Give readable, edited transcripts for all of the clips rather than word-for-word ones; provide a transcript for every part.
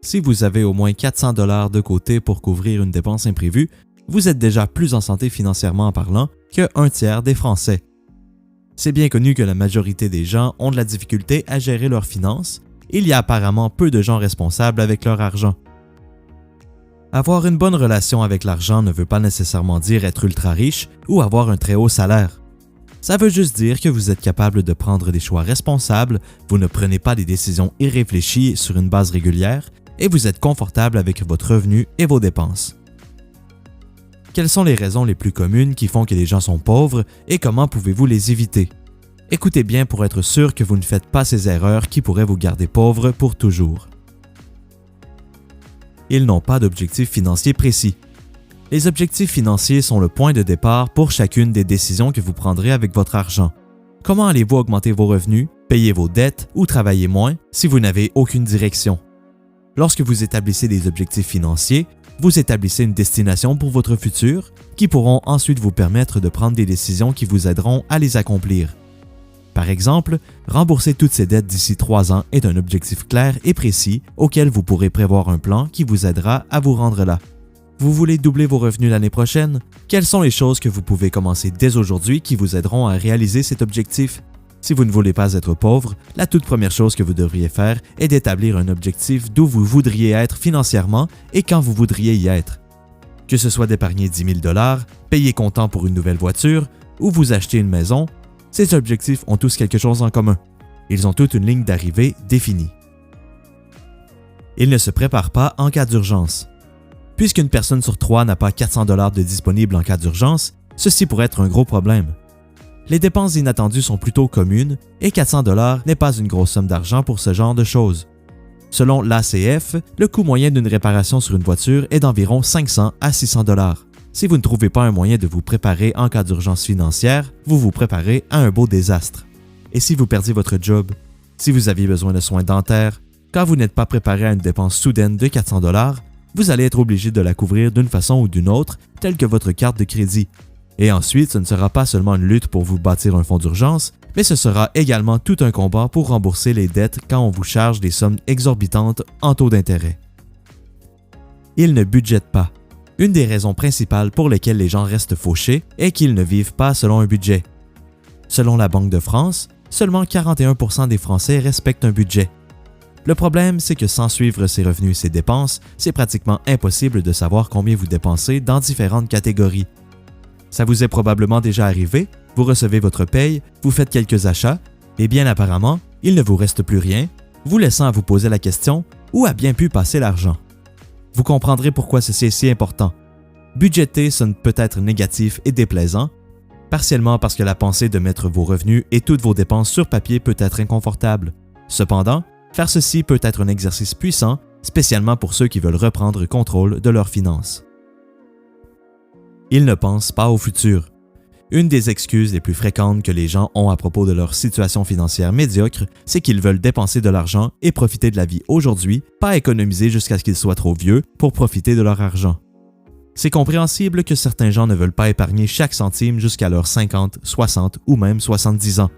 Si vous avez au moins 400 $ de côté pour couvrir une dépense imprévue, vous êtes déjà plus en santé financièrement parlant que 1/3 des Français. C'est bien connu que la majorité des gens ont de la difficulté à gérer leurs finances. Il y a apparemment peu de gens responsables avec leur argent. Avoir une bonne relation avec l'argent ne veut pas nécessairement dire être ultra riche ou avoir un très haut salaire. Ça veut juste dire que vous êtes capable de prendre des choix responsables, vous ne prenez pas des décisions irréfléchies sur une base régulière et vous êtes confortable avec votre revenu et vos dépenses. Quelles sont les raisons les plus communes qui font que les gens sont pauvres et comment pouvez-vous les éviter? Écoutez bien pour être sûr que vous ne faites pas ces erreurs qui pourraient vous garder pauvre pour toujours. Ils n'ont pas d'objectif financier précis. Les objectifs financiers sont le point de départ pour chacune des décisions que vous prendrez avec votre argent. Comment allez-vous augmenter vos revenus, payer vos dettes ou travailler moins si vous n'avez aucune direction? Lorsque vous établissez des objectifs financiers, vous établissez une destination pour votre futur qui pourront ensuite vous permettre de prendre des décisions qui vous aideront à les accomplir. Par exemple, rembourser toutes ces dettes d'ici 3 ans est un objectif clair et précis auquel vous pourrez prévoir un plan qui vous aidera à vous rendre là. Vous voulez doubler vos revenus l'année prochaine? Quelles sont les choses que vous pouvez commencer dès aujourd'hui qui vous aideront à réaliser cet objectif? Si vous ne voulez pas être pauvre, la toute première chose que vous devriez faire est d'établir un objectif d'où vous voudriez être financièrement et quand vous voudriez y être. Que ce soit d'épargner 10 000 $, payer comptant pour une nouvelle voiture ou vous acheter une maison, ces objectifs ont tous quelque chose en commun. Ils ont toute une ligne d'arrivée définie. Ils ne se préparent pas en cas d'urgence. Puisqu'une personne sur 3 n'a pas 400 $ de disponible en cas d'urgence, ceci pourrait être un gros problème. Les dépenses inattendues sont plutôt communes et 400 $ n'est pas une grosse somme d'argent pour ce genre de choses. Selon l'ACF, le coût moyen d'une réparation sur une voiture est d'environ 500 à 600 $. Si vous ne trouvez pas un moyen de vous préparer en cas d'urgence financière, vous vous préparez à un beau désastre. Et si vous perdiez votre job? Si vous aviez besoin de soins dentaires? Quand vous n'êtes pas préparé à une dépense soudaine de 400 $, vous allez être obligé de la couvrir d'une façon ou d'une autre, telle que votre carte de crédit. Et ensuite, ce ne sera pas seulement une lutte pour vous bâtir un fonds d'urgence, mais ce sera également tout un combat pour rembourser les dettes quand on vous charge des sommes exorbitantes en taux d'intérêt. Ils ne budgètent pas. Une des raisons principales pour lesquelles les gens restent fauchés est qu'ils ne vivent pas selon un budget. Selon la Banque de France, seulement 41% des Français respectent un budget. Le problème, c'est que sans suivre ses revenus et ses dépenses, c'est pratiquement impossible de savoir combien vous dépensez dans différentes catégories. Ça vous est probablement déjà arrivé, vous recevez votre paye, vous faites quelques achats, et bien apparemment, il ne vous reste plus rien, vous laissant à vous poser la question « Où a bien pu passer l'argent ?» Vous comprendrez pourquoi ceci est si important. Budgéter sonne peut-être négatif et déplaisant, partiellement parce que la pensée de mettre vos revenus et toutes vos dépenses sur papier peut être inconfortable. Cependant, faire ceci peut être un exercice puissant, spécialement pour ceux qui veulent reprendre contrôle de leurs finances. Ils ne pensent pas au futur. Une des excuses les plus fréquentes que les gens ont à propos de leur situation financière médiocre, c'est qu'ils veulent dépenser de l'argent et profiter de la vie aujourd'hui, pas économiser jusqu'à ce qu'ils soient trop vieux pour profiter de leur argent. C'est compréhensible que certains gens ne veulent pas épargner chaque centime jusqu'à leurs 50, 60 ou même 70 ans.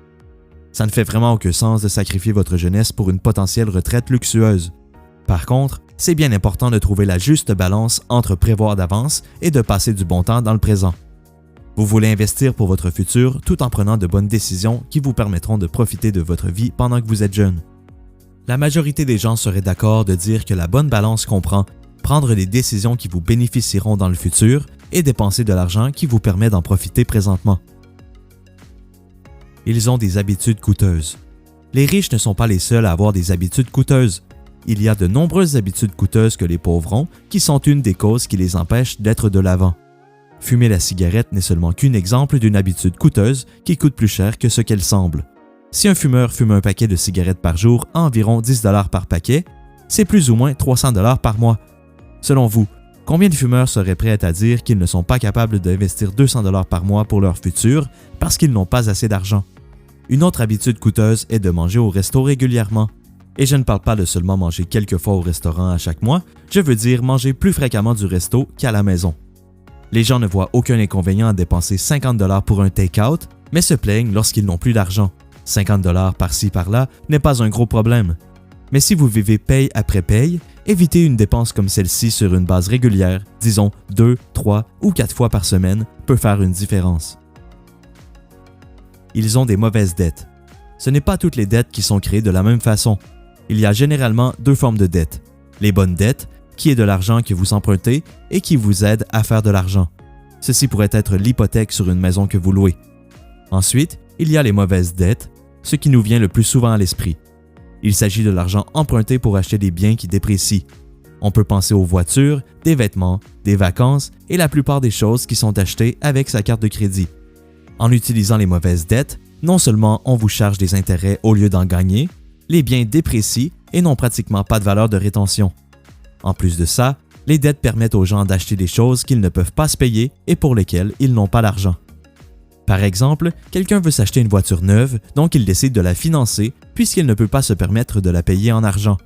Ça ne fait vraiment aucun sens de sacrifier votre jeunesse pour une potentielle retraite luxueuse. Par contre, c'est bien important de trouver la juste balance entre prévoir d'avance et de passer du bon temps dans le présent. Vous voulez investir pour votre futur tout en prenant de bonnes décisions qui vous permettront de profiter de votre vie pendant que vous êtes jeune. La majorité des gens seraient d'accord de dire que la bonne balance comprend prendre des décisions qui vous bénéficieront dans le futur et dépenser de l'argent qui vous permet d'en profiter présentement. Ils ont des habitudes coûteuses. Les riches ne sont pas les seuls à avoir des habitudes coûteuses. Il y a de nombreuses habitudes coûteuses que les pauvres ont qui sont une des causes qui les empêchent d'être de l'avant. Fumer la cigarette n'est seulement qu'un exemple d'une habitude coûteuse qui coûte plus cher que ce qu'elle semble. Si un fumeur fume un paquet de cigarettes par jour à environ 10 $ par paquet, c'est plus ou moins 300 $ par mois. Selon vous, combien de fumeurs seraient prêts à dire qu'ils ne sont pas capables d'investir 200 $ par mois pour leur futur parce qu'ils n'ont pas assez d'argent? Une autre habitude coûteuse est de manger au resto régulièrement. Et je ne parle pas de seulement manger quelques fois au restaurant à chaque mois, je veux dire manger plus fréquemment du resto qu'à la maison. Les gens ne voient aucun inconvénient à dépenser 50 $ pour un take-out, mais se plaignent lorsqu'ils n'ont plus d'argent. 50 $ par-ci par-là n'est pas un gros problème. Mais si vous vivez paye après paye éviter une dépense comme celle-ci sur une base régulière, disons 2, 3 ou 4 fois par semaine, peut faire une différence. Ils ont des mauvaises dettes. Ce n'est pas toutes les dettes qui sont créées de la même façon. Il y a généralement deux formes de dettes. Les bonnes dettes, qui est de l'argent que vous empruntez et qui vous aide à faire de l'argent. Ceci pourrait être l'hypothèque sur une maison que vous louez. Ensuite, il y a les mauvaises dettes, ce qui nous vient le plus souvent à l'esprit. Il s'agit de l'argent emprunté pour acheter des biens qui déprécient. On peut penser aux voitures, des vêtements, des vacances et la plupart des choses qui sont achetées avec sa carte de crédit. En utilisant les mauvaises dettes, non seulement on vous charge des intérêts au lieu d'en gagner, les biens déprécient et n'ont pratiquement pas de valeur de rétention. En plus de ça, les dettes permettent aux gens d'acheter des choses qu'ils ne peuvent pas se payer et pour lesquelles ils n'ont pas l'argent. Par exemple, quelqu'un veut s'acheter une voiture neuve, donc il décide de la financer puisqu'il ne peut pas se permettre de la payer en argent.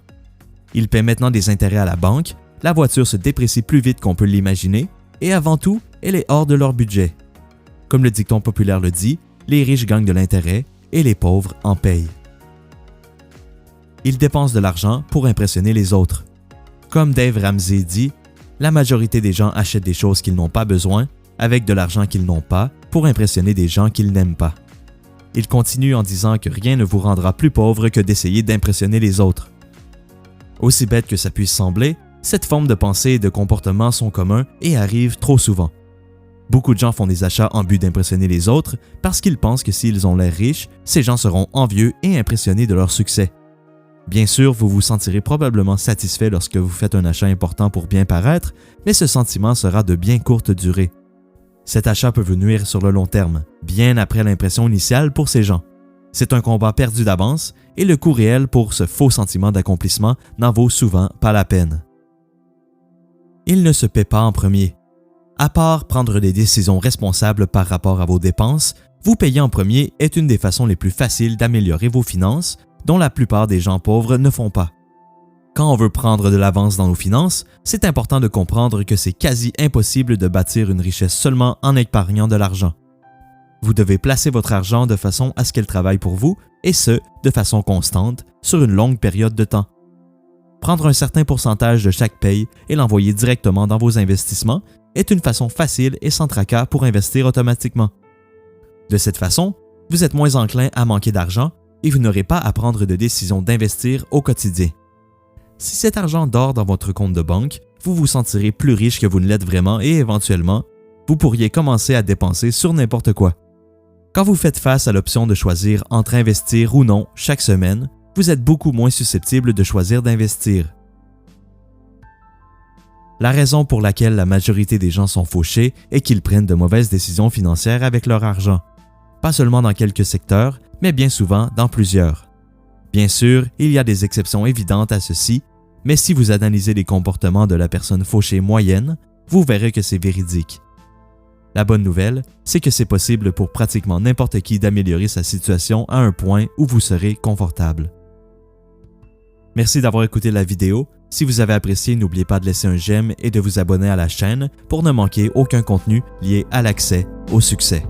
Il paie maintenant des intérêts à la banque, la voiture se déprécie plus vite qu'on peut l'imaginer et avant tout, elle est hors de leur budget. Comme le dicton populaire le dit, les riches gagnent de l'intérêt et les pauvres en payent. Ils dépensent de l'argent pour impressionner les autres. Comme Dave Ramsey dit, la majorité des gens achètent des choses qu'ils n'ont pas besoin avec de l'argent qu'ils n'ont pas pour impressionner des gens qu'ils n'aiment pas. Il continue en disant que rien ne vous rendra plus pauvre que d'essayer d'impressionner les autres. Aussi bête que ça puisse sembler, cette forme de pensée et de comportement sont communs et arrivent trop souvent. Beaucoup de gens font des achats en but d'impressionner les autres parce qu'ils pensent que s'ils ont l'air riches, ces gens seront envieux et impressionnés de leur succès. Bien sûr, vous vous sentirez probablement satisfait lorsque vous faites un achat important pour bien paraître, mais ce sentiment sera de bien courte durée. Cet achat peut vous nuire sur le long terme, bien après l'impression initiale pour ces gens. C'est un combat perdu d'avance et le coût réel pour ce faux sentiment d'accomplissement n'en vaut souvent pas la peine. Il ne se paie pas en premier. À part prendre des décisions responsables par rapport à vos dépenses, vous payer en premier est une des façons les plus faciles d'améliorer vos finances, dont la plupart des gens pauvres ne font pas. Quand on veut prendre de l'avance dans nos finances, c'est important de comprendre que c'est quasi impossible de bâtir une richesse seulement en épargnant de l'argent. Vous devez placer votre argent de façon à ce qu'elle travaille pour vous, et ce, de façon constante, sur une longue période de temps. Prendre un certain pourcentage de chaque paye et l'envoyer directement dans vos investissements est une façon facile et sans tracas pour investir automatiquement. De cette façon, vous êtes moins enclin à manquer d'argent et vous n'aurez pas à prendre de décision d'investir au quotidien. Si cet argent dort dans votre compte de banque, vous vous sentirez plus riche que vous ne l'êtes vraiment et éventuellement, vous pourriez commencer à dépenser sur n'importe quoi. Quand vous faites face à l'option de choisir entre investir ou non chaque semaine, vous êtes beaucoup moins susceptible de choisir d'investir. La raison pour laquelle la majorité des gens sont fauchés est qu'ils prennent de mauvaises décisions financières avec leur argent. Pas seulement dans quelques secteurs, mais bien souvent dans plusieurs. Bien sûr, il y a des exceptions évidentes à ceci, mais si vous analysez les comportements de la personne fauchée moyenne, vous verrez que c'est véridique. La bonne nouvelle, c'est que c'est possible pour pratiquement n'importe qui d'améliorer sa situation à un point où vous serez confortable. Merci d'avoir écouté la vidéo. Si vous avez apprécié, n'oubliez pas de laisser un j'aime et de vous abonner à la chaîne pour ne manquer aucun contenu lié à l'accès au succès.